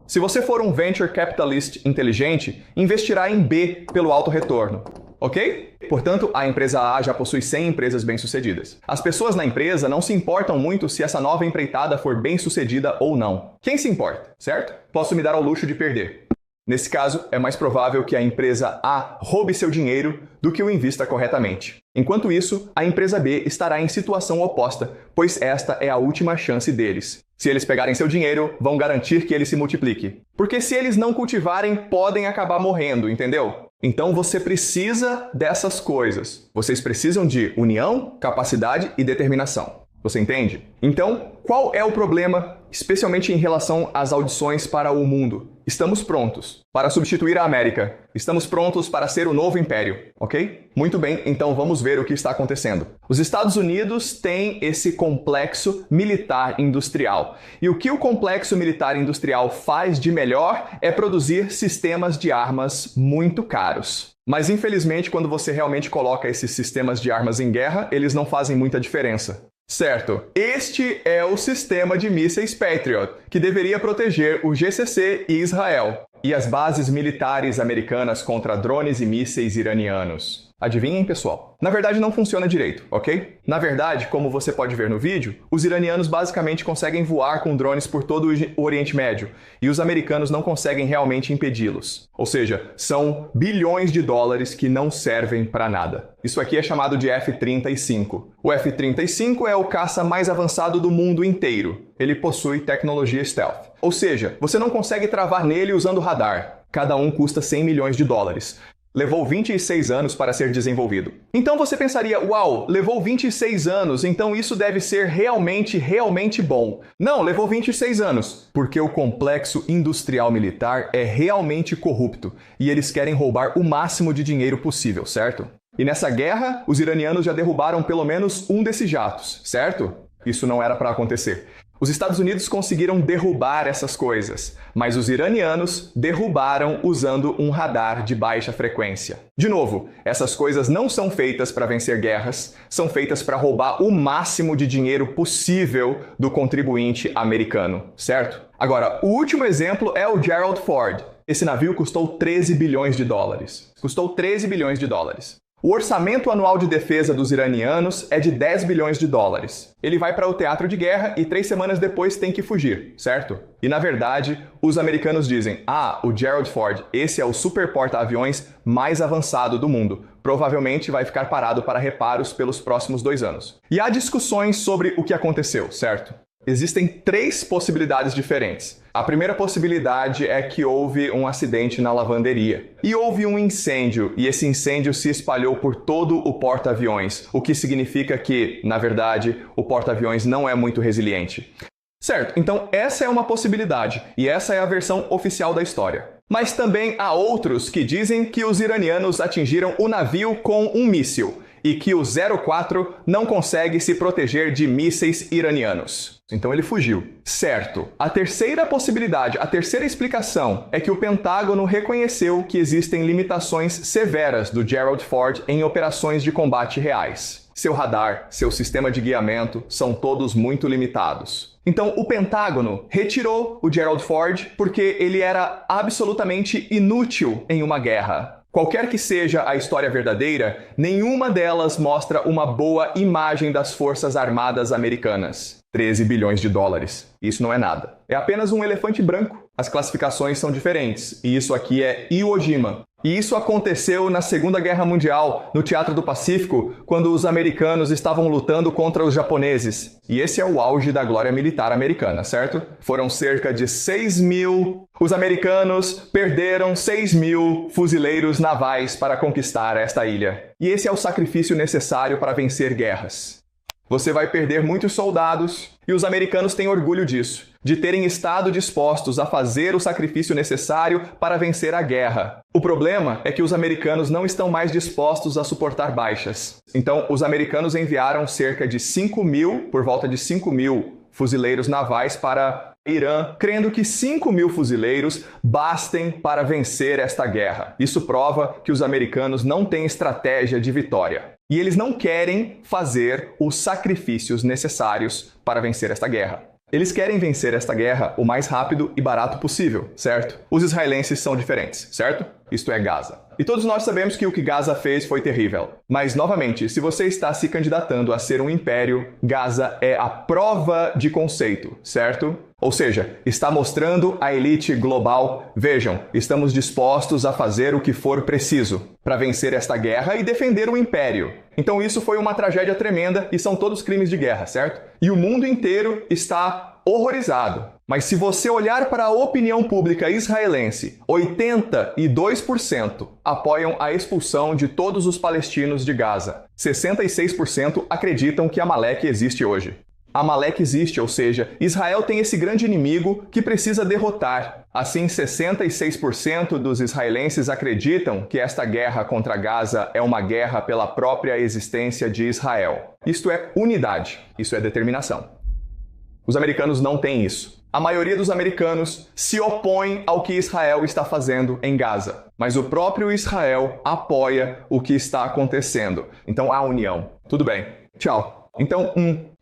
S1: Se você for um venture capitalist inteligente, investirá em B pelo alto retorno. ok? Portanto, a empresa A já possui 100 empresas bem-sucedidas. As pessoas na empresa não se importam muito se essa nova empreitada for bem-sucedida ou não. Quem se importa, certo? Posso me dar ao luxo de perder. Nesse caso, é mais provável que a empresa A roube seu dinheiro do que o invista corretamente. Enquanto isso, a empresa B estará em situação oposta, pois esta é a última chance deles. Se eles pegarem seu dinheiro, vão garantir que ele se multiplique. Porque se eles não cultivarem, podem acabar morrendo, entendeu? Então você precisa dessas coisas. Vocês precisam de união, capacidade e determinação. Você entende? Então, qual é o problema, especialmente em relação às audições para o mundo? Estamos prontos para substituir a América. Estamos prontos para ser o novo império, ok? Muito bem, então vamos ver o que está acontecendo. Os Estados Unidos têm esse complexo militar industrial. E o que o complexo militar industrial faz de melhor é produzir sistemas de armas muito caros. Mas infelizmente, quando você realmente coloca esses sistemas de armas em guerra, eles não fazem muita diferença. Certo, este é o sistema de mísseis Patriot, que deveria proteger o GCC e Israel, e as bases militares americanas contra drones e mísseis iranianos. Adivinhem, pessoal? Na verdade, não funciona direito, ok? Na verdade, como você pode ver no vídeo, os iranianos basicamente conseguem voar com drones por todo o Oriente Médio, e os americanos não conseguem realmente impedi-los. Ou seja, são bilhões de dólares que não servem para nada. Isso aqui é chamado de F-35. O F-35 é o caça mais avançado do mundo inteiro. Ele possui tecnologia stealth. Ou seja, você não consegue travar nele usando radar. Cada um custa 100 milhões de dólares. Levou 26 anos para ser desenvolvido. Então você pensaria, uau, levou 26 anos, então isso deve ser realmente bom. Não, levou 26 anos, porque o complexo industrial militar é realmente corrupto e eles querem roubar o máximo de dinheiro possível, certo? E nessa guerra, os iranianos já derrubaram pelo menos um desses jatos, certo? Isso não era para acontecer. Os Estados Unidos conseguiram derrubar essas coisas, mas os iranianos derrubaram usando um radar de baixa frequência. De novo, essas coisas não são feitas para vencer guerras, são feitas para roubar o máximo de dinheiro possível do contribuinte americano, certo? Agora, o último exemplo é o Gerald Ford. Esse navio custou 13 bilhões de dólares. Custou 13 bilhões de dólares. O orçamento anual de defesa dos iranianos é de 10 bilhões de dólares. Ele vai para o teatro de guerra e 3 semanas depois tem que fugir, certo? E na verdade, os americanos dizem, o Gerald Ford, esse é o super porta-aviões mais avançado do mundo. Provavelmente vai ficar parado para reparos pelos próximos 2 anos. E há discussões sobre o que aconteceu, certo? Existem 3 possibilidades diferentes. A primeira possibilidade é que houve um acidente na lavanderia. E houve um incêndio, e esse incêndio se espalhou por todo o porta-aviões, o que significa que, na verdade, o porta-aviões não é muito resiliente. Certo, então essa é uma possibilidade, e essa é a versão oficial da história. Mas também há outros que dizem que os iranianos atingiram o navio com um míssil, e que o 04 não consegue se proteger de mísseis iranianos. Então ele fugiu. Certo. A terceira possibilidade, a terceira explicação é que o Pentágono reconheceu que existem limitações severas do Gerald Ford em operações de combate reais. Seu radar, seu sistema de guiamento são todos muito limitados. Então o Pentágono retirou o Gerald Ford porque ele era absolutamente inútil em uma guerra. Qualquer que seja a história verdadeira, nenhuma delas mostra uma boa imagem das Forças Armadas Americanas. 13 bilhões de dólares. Isso não é nada. É apenas um elefante branco. As classificações são diferentes, e isso aqui é Iwo Jima. E isso aconteceu na Segunda Guerra Mundial, no Teatro do Pacífico, quando os americanos estavam lutando contra os japoneses. E esse é o auge da glória militar americana, certo? Foram cerca de 6 mil... Os americanos perderam 6 mil fuzileiros navais para conquistar esta ilha. E esse é o sacrifício necessário para vencer guerras. Você vai perder muitos soldados, e os americanos têm orgulho disso, de terem estado dispostos a fazer o sacrifício necessário para vencer a guerra. O problema é que os americanos não estão mais dispostos a suportar baixas. Então, os americanos enviaram cerca de 5 mil, por volta de 5 mil fuzileiros navais para Irã, crendo que 5 mil fuzileiros bastem para vencer esta guerra. Isso prova que os americanos não têm estratégia de vitória. E eles não querem fazer os sacrifícios necessários para vencer esta guerra. Eles querem vencer esta guerra o mais rápido e barato possível, certo? Os israelenses são diferentes, certo? Isto é Gaza. E todos nós sabemos que o que Gaza fez foi terrível. Mas, novamente, se você está se candidatando a ser um império, Gaza é a prova de conceito, certo? Ou seja, está mostrando à elite global, vejam, estamos dispostos a fazer o que for preciso para vencer esta guerra e defender o império. Então isso foi uma tragédia tremenda e são todos crimes de guerra, certo? E o mundo inteiro está horrorizado. Mas se você olhar para a opinião pública israelense, 82% apoiam a expulsão de todos os palestinos de Gaza. 66% acreditam que Amaleque existe hoje. Amaleque existe, ou seja, Israel tem esse grande inimigo que precisa derrotar. Assim, 66% dos israelenses acreditam que esta guerra contra Gaza é uma guerra pela própria existência de Israel. Isto é unidade, isso é determinação. Os americanos não têm isso. A maioria dos americanos se opõe ao que Israel está fazendo em Gaza, mas o próprio Israel apoia o que está acontecendo. Então há união. Tudo bem. Tchau. Então,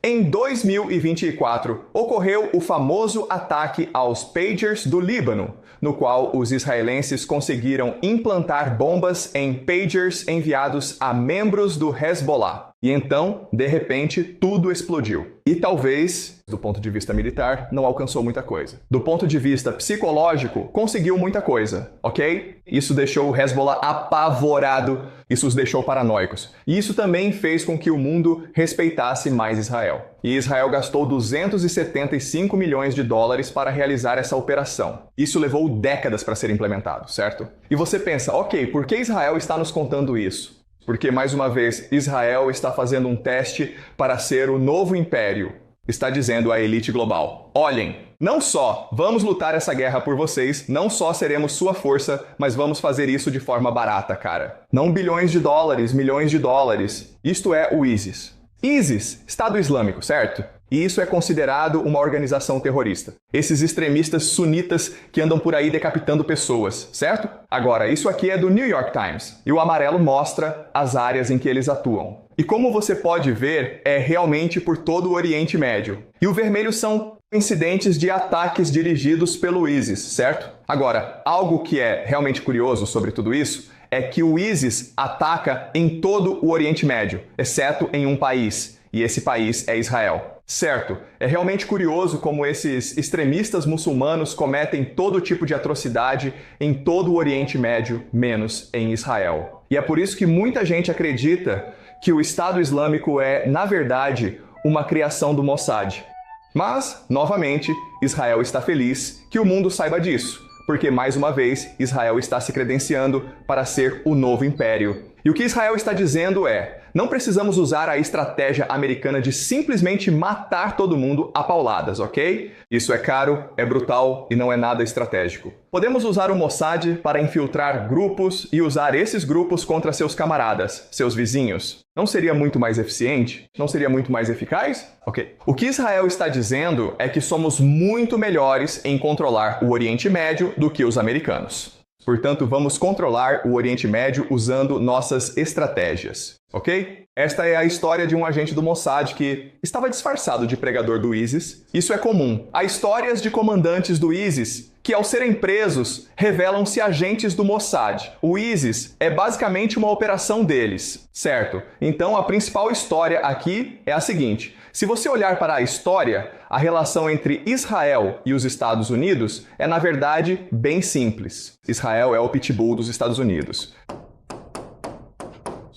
S1: em 2024, ocorreu o famoso ataque aos pagers do Líbano, no qual os israelenses conseguiram implantar bombas em pagers enviados a membros do Hezbollah. E então, de repente, tudo explodiu. E talvez, do ponto de vista militar, não alcançou muita coisa. Do ponto de vista psicológico, conseguiu muita coisa, ok? Isso deixou o Hezbollah apavorado, isso os deixou paranoicos. E isso também fez com que o mundo respeitasse mais Israel. E Israel gastou 275 milhões de dólares para realizar essa operação. Isso levou décadas para ser implementado, certo? E você pensa, ok, por que Israel está nos contando isso? Porque, mais uma vez, Israel está fazendo um teste para ser o novo império. Está dizendo à elite global, olhem, não só vamos lutar essa guerra por vocês, não só seremos sua força, mas vamos fazer isso de forma barata, cara. Não bilhões de dólares, milhões de dólares. Isto é o ISIS. ISIS, Estado Islâmico, certo? E isso é considerado uma organização terrorista. Esses extremistas sunitas que andam por aí decapitando pessoas, certo? Agora, isso aqui é do New York Times, e o amarelo mostra as áreas em que eles atuam. E como você pode ver, é realmente por todo o Oriente Médio. E o vermelho são incidentes de ataques dirigidos pelo ISIS, certo? Agora, algo que é realmente curioso sobre tudo isso é que o ISIS ataca em todo o Oriente Médio, exceto em um país, e esse país é Israel. Certo, é realmente curioso como esses extremistas muçulmanos cometem todo tipo de atrocidade em todo o Oriente Médio, menos em Israel. E é por isso que muita gente acredita que o Estado Islâmico é, na verdade, uma criação do Mossad. Mas, novamente, Israel está feliz que o mundo saiba disso, porque, mais uma vez, Israel está se credenciando para ser o novo império. E o que Israel está dizendo é, não precisamos usar a estratégia americana de simplesmente matar todo mundo a pauladas, ok? Isso é caro, é brutal e não é nada estratégico. Podemos usar o Mossad para infiltrar grupos e usar esses grupos contra seus camaradas, seus vizinhos. Não seria muito mais eficiente? Não seria muito mais eficaz? Ok. O que Israel está dizendo é que somos muito melhores em controlar o Oriente Médio do que os americanos. Portanto, vamos controlar o Oriente Médio usando nossas estratégias, ok? Esta é a história de um agente do Mossad que estava disfarçado de pregador do ISIS. Isso é comum. Há histórias de comandantes do ISIS que, ao serem presos, revelam-se agentes do Mossad. O ISIS é basicamente uma operação deles, certo? Então, a principal história aqui é a seguinte. Se você olhar para a história, a relação entre Israel e os Estados Unidos é, na verdade, bem simples. Israel é o pitbull dos Estados Unidos.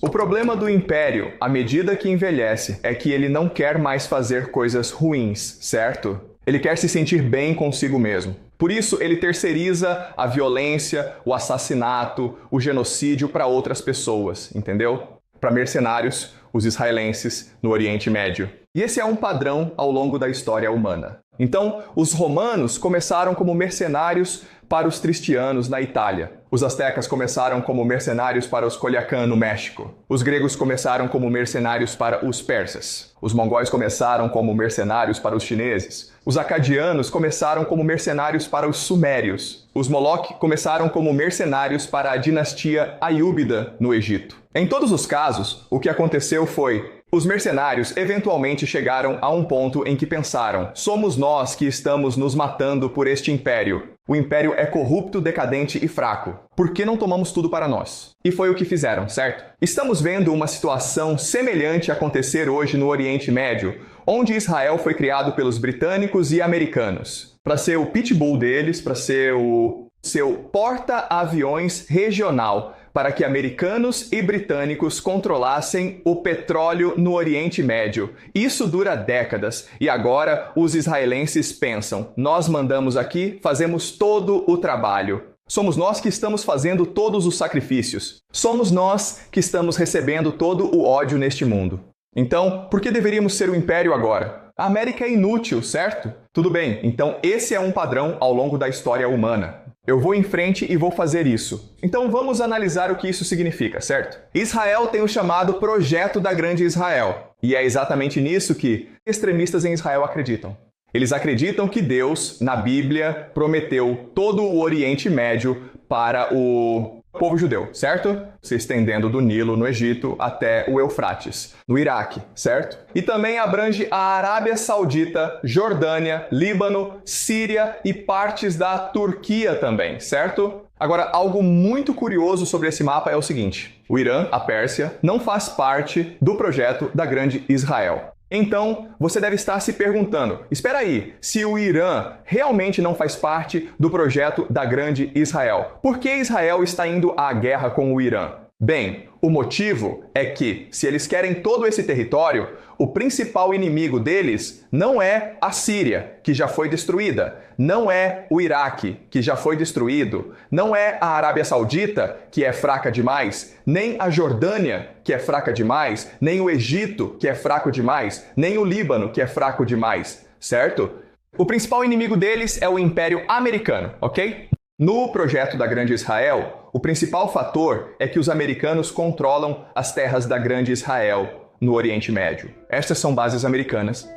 S1: O problema do império, à medida que envelhece, é que ele não quer mais fazer coisas ruins, certo? Ele quer se sentir bem consigo mesmo. Por isso, ele terceiriza a violência, o assassinato, o genocídio para outras pessoas, entendeu? Para mercenários, os israelenses no Oriente Médio. E esse é um padrão ao longo da história humana. Então, os romanos começaram como mercenários para os cristianos na Itália. Os astecas começaram como mercenários para os Coyoacán no México. Os gregos começaram como mercenários para os persas. Os mongóis começaram como mercenários para os chineses. Os acadianos começaram como mercenários para os sumérios. Os Moloch começaram como mercenários para a dinastia Aiúbida no Egito. Em todos os casos, o que aconteceu foi: Os mercenários eventualmente chegaram a um ponto em que pensaram: somos nós que estamos nos matando por este império. O império é corrupto, decadente e fraco. Por que não tomamos tudo para nós? E foi o que fizeram, certo? Estamos vendo uma situação semelhante acontecer hoje no Oriente Médio, onde Israel foi criado pelos britânicos e americanos para ser o pitbull deles, para ser o seu porta-aviões regional, para que americanos e britânicos controlassem o petróleo no Oriente Médio. Isso dura décadas e agora os israelenses pensam: nós mandamos aqui, fazemos todo o trabalho. Somos nós que estamos fazendo todos os sacrifícios. Somos nós que estamos recebendo todo o ódio neste mundo. Então, por que deveríamos ser o império agora? A América é inútil, certo? Tudo bem, então esse é um padrão ao longo da história humana. Eu vou em frente e vou fazer isso. Então vamos analisar o que isso significa, certo? Israel tem o chamado Projeto da Grande Israel. E é exatamente nisso que extremistas em Israel acreditam. Eles acreditam que Deus, na Bíblia, prometeu todo o Oriente Médio para o povo judeu, certo? Se estendendo do Nilo, no Egito, até o Eufrates, no Iraque, certo? E também abrange a Arábia Saudita, Jordânia, Líbano, Síria e partes da Turquia também, certo? Agora, algo muito curioso sobre esse mapa é o seguinte: o Irã, a Pérsia, não faz parte do projeto da Grande Israel. Então, você deve estar se perguntando: espera aí, se o Irã realmente não faz parte do projeto da Grande Israel, por que Israel está indo à guerra com o Irã? Bem, o motivo é que, se eles querem todo esse território, o principal inimigo deles não é a Síria, que já foi destruída, não é o Iraque, que já foi destruído, não é a Arábia Saudita, que é fraca demais, nem a Jordânia, que é fraca demais, nem o Egito, que é fraco demais, nem o Líbano, que é fraco demais, certo? O principal inimigo deles é o Império Americano, ok? No projeto da Grande Israel, o principal fator é que os americanos controlam as terras da Grande Israel no Oriente Médio. Estas são bases americanas.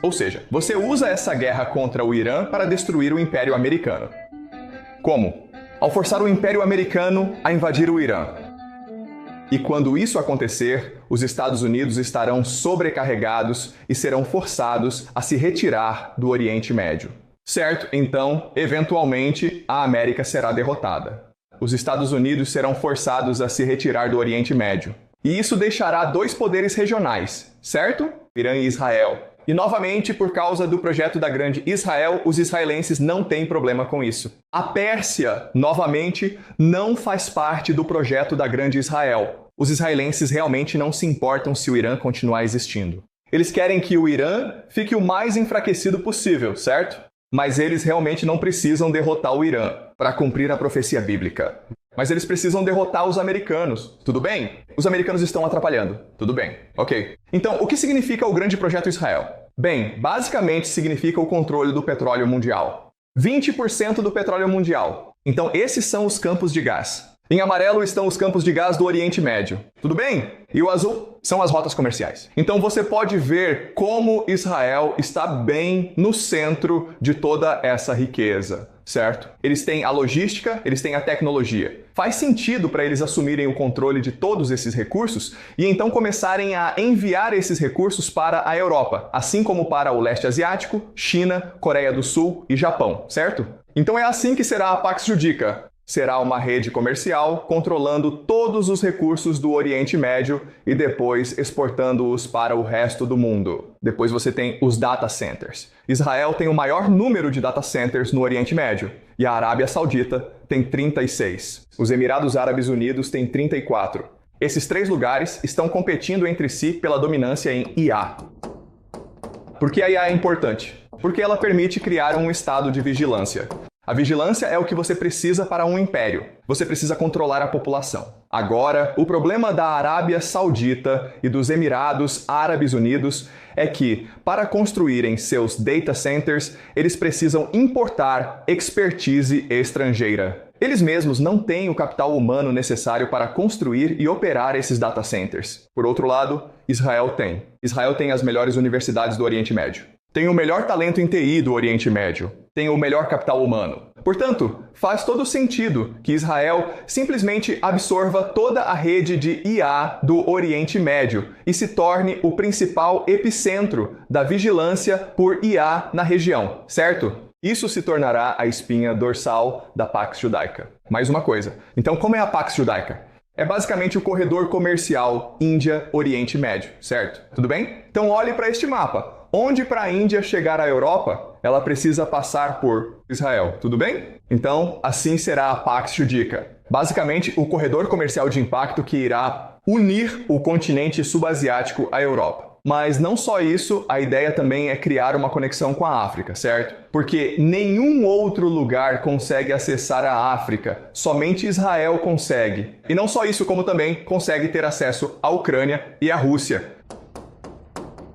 S1: Ou seja, você usa essa guerra contra o Irã para destruir o Império Americano. Como? Ao forçar o Império Americano a invadir o Irã. E quando isso acontecer, os Estados Unidos estarão sobrecarregados e serão forçados a se retirar do Oriente Médio. Certo, então, eventualmente, a América será derrotada. Os Estados Unidos serão forçados a se retirar do Oriente Médio. E isso deixará dois poderes regionais, certo? Irã e Israel. E novamente, por causa do projeto da Grande Israel, os israelenses não têm problema com isso. A Pérsia, novamente, não faz parte do projeto da Grande Israel. Os israelenses realmente não se importam se o Irã continuar existindo. Eles querem que o Irã fique o mais enfraquecido possível, certo? Mas eles realmente não precisam derrotar o Irã para cumprir a profecia bíblica. Mas eles precisam derrotar os americanos. Tudo bem? Os americanos estão atrapalhando. Tudo bem. Ok. Então, o que significa o Grande Projeto Israel? Bem, basicamente significa o controle do petróleo mundial. 20% do petróleo mundial. Então, esses são os campos de gás. Em amarelo estão os campos de gás do Oriente Médio. Tudo bem? E o azul são as rotas comerciais. Então você pode ver como Israel está bem no centro de toda essa riqueza, certo? Eles têm a logística, eles têm a tecnologia. Faz sentido para eles assumirem o controle de todos esses recursos e então começarem a enviar esses recursos para a Europa, assim como para o leste asiático, China, Coreia do Sul e Japão, certo? Então é assim que será a Pax Judica. Será uma rede comercial controlando todos os recursos do Oriente Médio e depois exportando-os para o resto do mundo. Depois você tem os data centers. Israel tem o maior número de data centers no Oriente Médio e a Arábia Saudita tem 36. Os Emirados Árabes Unidos têm 34. Esses três lugares estão competindo entre si pela dominância em IA. Por que a IA é importante? Porque ela permite criar um estado de vigilância. A vigilância é o que você precisa para um império. Você precisa controlar a população. Agora, o problema da Arábia Saudita e dos Emirados Árabes Unidos é que, para construírem seus data centers, eles precisam importar expertise estrangeira. Eles mesmos não têm o capital humano necessário para construir e operar esses data centers. Por outro lado, Israel tem. Israel tem as melhores universidades do Oriente Médio. Tem o melhor talento em TI do Oriente Médio. tem o melhor capital humano. Portanto, faz todo sentido que Israel simplesmente absorva toda a rede de IA do Oriente Médio e se torne o principal epicentro da vigilância por IA na região, certo? Isso se tornará a espinha dorsal da Pax Judaica. Mais uma coisa. Então, como é a Pax Judaica? É basicamente o corredor comercial Índia-Oriente Médio, certo? Tudo bem? Então olhe para este mapa. Onde para a Índia chegar à Europa, ela precisa passar por Israel, tudo bem? Então, assim será a Pax Judaica. Basicamente, o corredor comercial de impacto que irá unir o continente subasiático à Europa. Mas não só isso, a ideia também é criar uma conexão com a África, certo? Porque nenhum outro lugar consegue acessar a África, somente Israel consegue. E não só isso, como também consegue ter acesso à Ucrânia e à Rússia.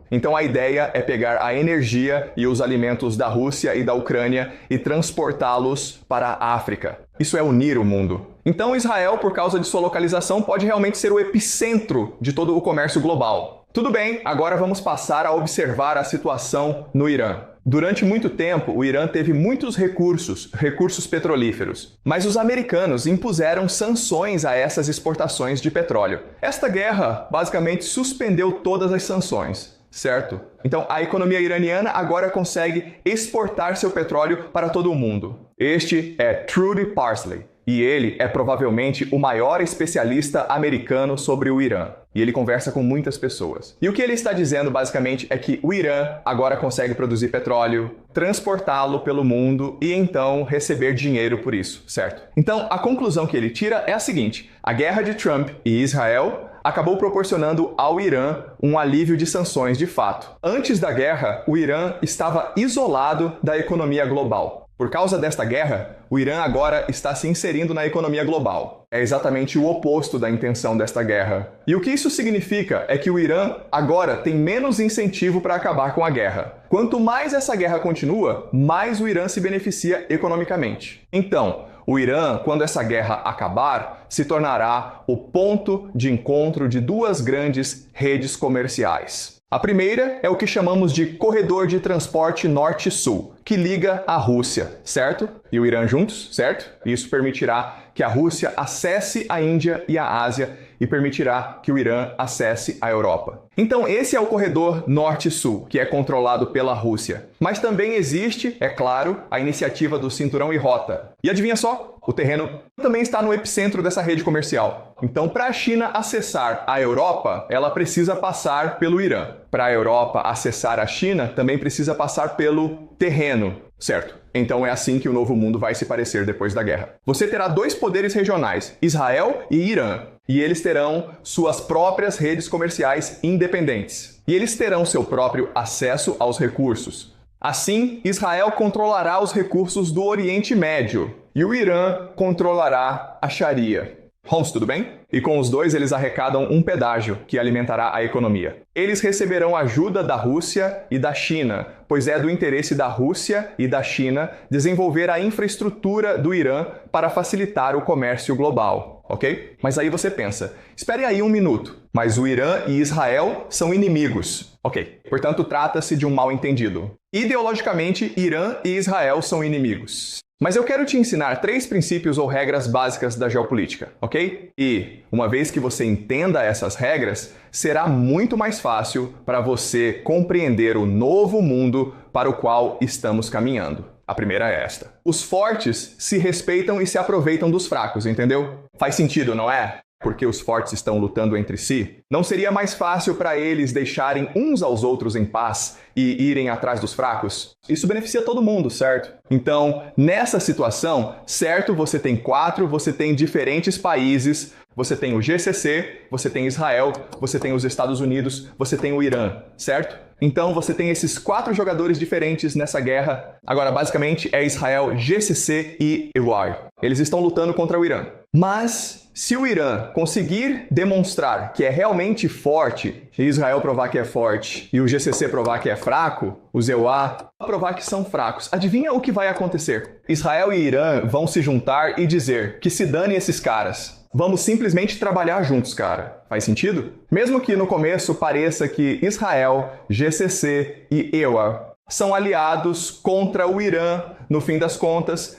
S1: Então a ideia é pegar a energia e os alimentos da Rússia e da Ucrânia e transportá-los para a África. Isso é unir o mundo. Então Israel, por causa de sua localização, pode realmente ser o epicentro de todo o comércio global. Tudo bem, agora vamos passar a observar a situação no Irã. Durante muito tempo, o Irã teve muitos recursos petrolíferos, mas os americanos impuseram sanções a essas exportações de petróleo. Esta guerra basicamente suspendeu todas as sanções. Certo? Então, a economia iraniana agora consegue exportar seu petróleo para todo o mundo. Este é Trudy Parsley, e ele é provavelmente o maior especialista americano sobre o Irã. E ele conversa com muitas pessoas. E o que ele está dizendo, basicamente, é que o Irã agora consegue produzir petróleo, transportá-lo pelo mundo e então receber dinheiro por isso, certo? Então, a conclusão que ele tira é a seguinte: a guerra de Trump e Israel acabou proporcionando ao Irã um alívio de sanções de fato. Antes da guerra, o Irã estava isolado da economia global. Por causa desta guerra, o Irã agora está se inserindo na economia global. É exatamente o oposto da intenção desta guerra. E o que isso significa é que o Irã agora tem menos incentivo para acabar com a guerra. Quanto mais essa guerra continua, mais o Irã se beneficia economicamente. Então, o Irã, quando essa guerra acabar, se tornará o ponto de encontro de duas grandes redes comerciais. A primeira é o que chamamos de corredor de transporte norte-sul, que liga a Rússia, certo? E o Irã juntos, certo? Isso permitirá que a Rússia acesse a Índia e a Ásia e permitirá que o Irã acesse a Europa. Então esse é o corredor norte-sul, que é controlado pela Rússia. Mas também existe, é claro, a iniciativa do Cinturão e Rota. E adivinha só? O terreno também está no epicentro dessa rede comercial. Então, para a China acessar a Europa, ela precisa passar pelo Irã. Para a Europa acessar a China, também precisa passar pelo terreno, certo? Então é assim que o novo mundo vai se parecer depois da guerra. Você terá dois poderes regionais, Israel e Irã, e eles terão suas próprias redes comerciais independentes. E eles terão seu próprio acesso aos recursos. Assim, Israel controlará os recursos do Oriente Médio e o Irã controlará a Sharia. Holmes, tudo bem? E com os dois eles arrecadam um pedágio que alimentará a economia. Eles receberão ajuda da Rússia e da China, pois é do interesse da Rússia e da China desenvolver a infraestrutura do Irã para facilitar o comércio global, ok? Mas aí você pensa, espere aí um minuto, mas o Irã e Israel são inimigos. Ok, portanto trata-se de um mal-entendido. Ideologicamente, Irã e Israel são inimigos. Mas eu quero te ensinar 3 princípios ou regras básicas da geopolítica, ok? E, uma vez que você entenda essas regras, será muito mais fácil para você compreender o novo mundo para o qual estamos caminhando. A primeira é esta. Os fortes se respeitam e se aproveitam dos fracos, entendeu? Faz sentido, não é? Porque os fortes estão lutando entre si? Não seria mais fácil para eles deixarem uns aos outros em paz e irem atrás dos fracos? Isso beneficia todo mundo, certo? Então, nessa situação, certo, você tem diferentes países, você tem o GCC, você tem Israel, você tem os Estados Unidos, você tem o Irã, certo? Então você tem esses 4 jogadores diferentes nessa guerra. Agora, basicamente, é Israel, GCC e Iran. Eles estão lutando contra o Irã. Mas, se o Irã conseguir demonstrar que é realmente forte, e Israel provar que é forte, e o GCC provar que é fraco, os EUA provar que são fracos, adivinha o que vai acontecer? Israel e Irã vão se juntar e dizer que se dane esses caras. Vamos simplesmente trabalhar juntos, cara. Faz sentido? Mesmo que no começo pareça que Israel, GCC e EUA são aliados contra o Irã, no fim das contas.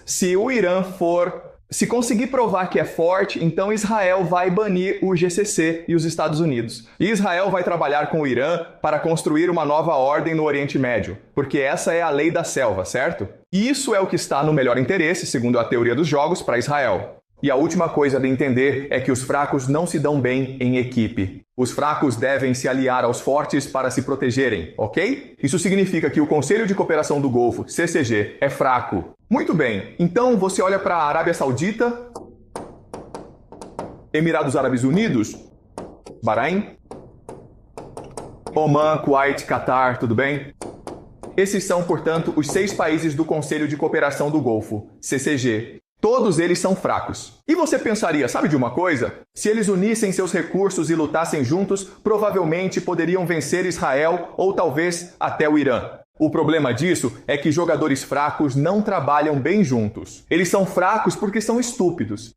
S1: Se conseguir provar que é forte, então Israel vai banir o GCC e os Estados Unidos. E Israel vai trabalhar com o Irã para construir uma nova ordem no Oriente Médio, porque essa é a lei da selva, certo? E isso é o que está no melhor interesse, segundo a teoria dos jogos, para Israel. E a última coisa de entender é que os fracos não se dão bem em equipe. Os fracos devem se aliar aos fortes para se protegerem, ok? Isso significa que o Conselho de Cooperação do Golfo, CCG, é fraco. Muito bem, então você olha para a Arábia Saudita, Emirados Árabes Unidos, Bahrein, Oman, Kuwait, Catar, tudo bem? Esses são, portanto, os 6 países do Conselho de Cooperação do Golfo, CCG. Todos eles são fracos. E você pensaria, sabe de uma coisa? Se eles unissem seus recursos e lutassem juntos, provavelmente poderiam vencer Israel ou talvez até o Irã. O problema disso é que jogadores fracos não trabalham bem juntos. Eles são fracos porque são estúpidos.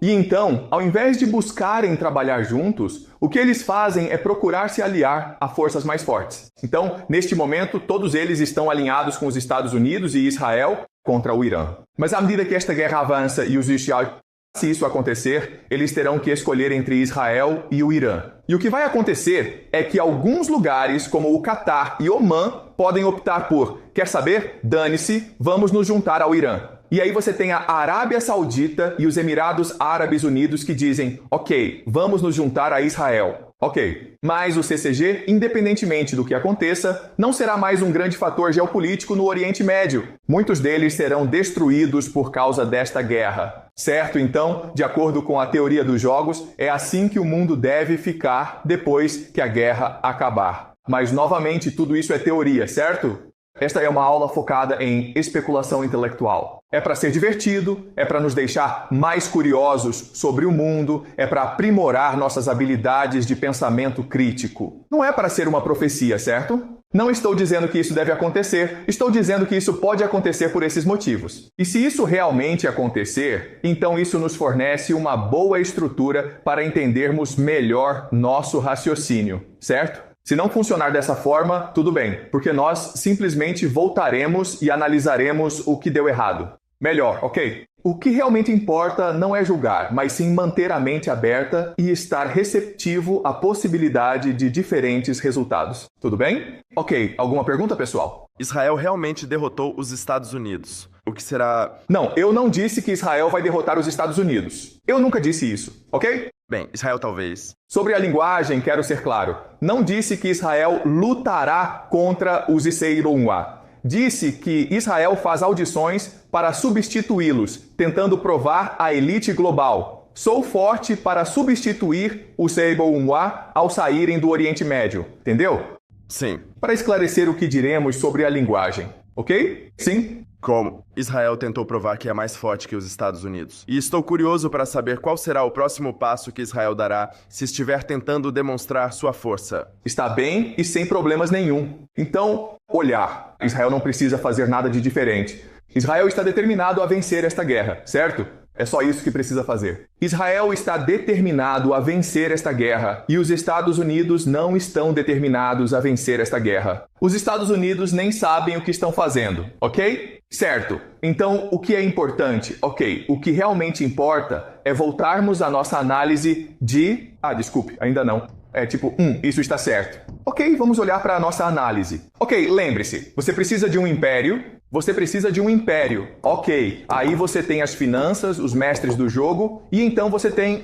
S1: E então, ao invés de buscarem trabalhar juntos, o que eles fazem é procurar se aliar a forças mais fortes. Então, neste momento, todos eles estão alinhados com os Estados Unidos e Israel contra o Irã. Mas à medida que esta guerra avança e se isso acontecer, eles terão que escolher entre Israel e o Irã. E o que vai acontecer é que alguns lugares, como o Catar e Omã, podem optar por, quer saber? Dane-se, vamos nos juntar ao Irã. E aí você tem a Arábia Saudita e os Emirados Árabes Unidos que dizem, ok, vamos nos juntar a Israel. Ok, mas o CCG, independentemente do que aconteça, não será mais um grande fator geopolítico no Oriente Médio. Muitos deles serão destruídos por causa desta guerra. Certo, então, de acordo com a teoria dos jogos, é assim que o mundo deve ficar depois que a guerra acabar. Mas, novamente, tudo isso é teoria, certo? Esta é uma aula focada em especulação intelectual. É para ser divertido, é para nos deixar mais curiosos sobre o mundo, é para aprimorar nossas habilidades de pensamento crítico. Não é para ser uma profecia, certo? Não estou dizendo que isso deve acontecer, estou dizendo que isso pode acontecer por esses motivos. E se isso realmente acontecer, então isso nos fornece uma boa estrutura para entendermos melhor nosso raciocínio, certo? Se não funcionar dessa forma, tudo bem, porque nós simplesmente voltaremos e analisaremos o que deu errado. Melhor, ok? O que realmente importa não é julgar, mas sim manter a mente aberta e estar receptivo à possibilidade de diferentes resultados. Tudo bem? Ok, alguma pergunta, pessoal?
S5: Israel realmente derrotou os Estados Unidos. O que será...
S1: Não, eu não disse que Israel vai derrotar os Estados Unidos. Eu nunca disse isso, ok?
S5: Bem, Israel talvez.
S1: Sobre a linguagem, quero ser claro. Não disse que Israel lutará contra os Isseirunwa. Disse que Israel faz audições para substituí-los, tentando provar à elite global. Sou forte para substituir os Isseirunwa ao saírem do Oriente Médio. Entendeu?
S5: Sim.
S1: Para esclarecer o que diremos sobre a linguagem. Ok? Sim?
S5: Como? Israel tentou provar que é mais forte que os Estados Unidos. E estou curioso para saber qual será o próximo passo que Israel dará se estiver tentando demonstrar sua força.
S1: Está bem e sem problemas nenhum. Então, olhar. Israel não precisa fazer nada de diferente. Israel está determinado a vencer esta guerra, certo? É só isso que precisa fazer. Israel está determinado a vencer esta guerra e os Estados Unidos não estão determinados a vencer esta guerra. Os Estados Unidos nem sabem o que estão fazendo, ok? Certo. Então, o que é importante? Ok, o que realmente importa é voltarmos à nossa análise de... desculpe, ainda não. Isso está certo. Ok, vamos olhar para a nossa análise. Ok, lembre-se, você precisa de um império. Ok, aí você tem as finanças, os mestres do jogo, e então você tem,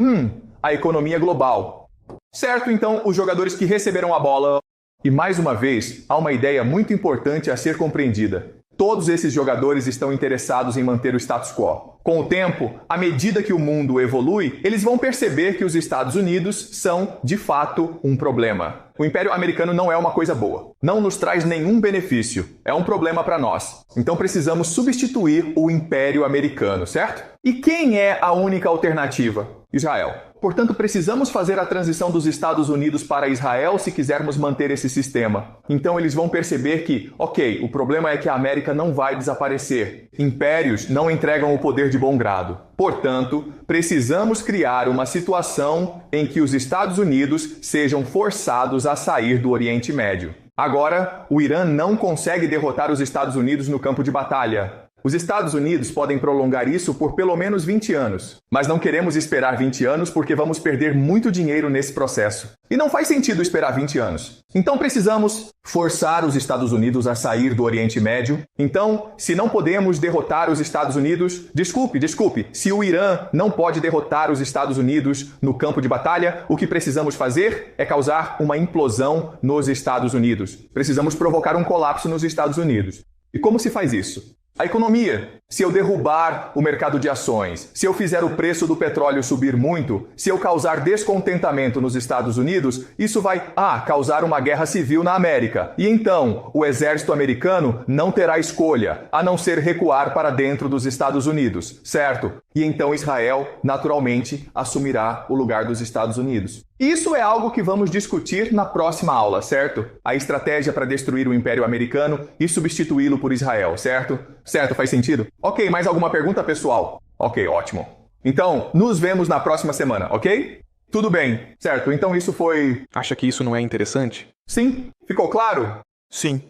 S1: a economia global. Certo, então, os jogadores que receberam a bola... E mais uma vez, há uma ideia muito importante a ser compreendida. Todos esses jogadores estão interessados em manter o status quo. Com o tempo, à medida que o mundo evolui, eles vão perceber que os Estados Unidos são, de fato, um problema. O Império Americano não é uma coisa boa. Não nos traz nenhum benefício. É um problema para nós. Então precisamos substituir o Império Americano, certo? E quem é a única alternativa? Israel. Portanto, precisamos fazer a transição dos Estados Unidos para Israel se quisermos manter esse sistema. Então eles vão perceber que, ok, o problema é que a América não vai desaparecer. Impérios não entregam o poder de bom grado. Portanto, precisamos criar uma situação em que os Estados Unidos sejam forçados a sair do Oriente Médio. Agora, o Irã não consegue derrotar os Estados Unidos no campo de batalha. Os Estados Unidos podem prolongar isso por pelo menos 20 anos, mas não queremos esperar 20 anos porque vamos perder muito dinheiro nesse processo. E não faz sentido esperar 20 anos. Então precisamos forçar os Estados Unidos a sair do Oriente Médio. Então, se não podemos derrotar os Estados Unidos... Desculpe. Se o Irã não pode derrotar os Estados Unidos no campo de batalha, o que precisamos fazer é causar uma implosão nos Estados Unidos. Precisamos provocar um colapso nos Estados Unidos. E como se faz isso? A economia. Se eu derrubar o mercado de ações, se eu fizer o preço do petróleo subir muito, se eu causar descontentamento nos Estados Unidos, isso vai causar uma guerra civil na América. E então, o exército americano não terá escolha, a não ser recuar para dentro dos Estados Unidos, certo? E então Israel, naturalmente, assumirá o lugar dos Estados Unidos. Isso é algo que vamos discutir na próxima aula, certo? A estratégia para destruir o Império Americano e substituí-lo por Israel, certo? Certo, faz sentido? Ok, mais alguma pergunta, pessoal? Ok, ótimo. Então, nos vemos na próxima semana, ok? Tudo bem, certo? Então isso foi...
S6: Acha que isso não é interessante?
S1: Sim, ficou claro?
S6: Sim.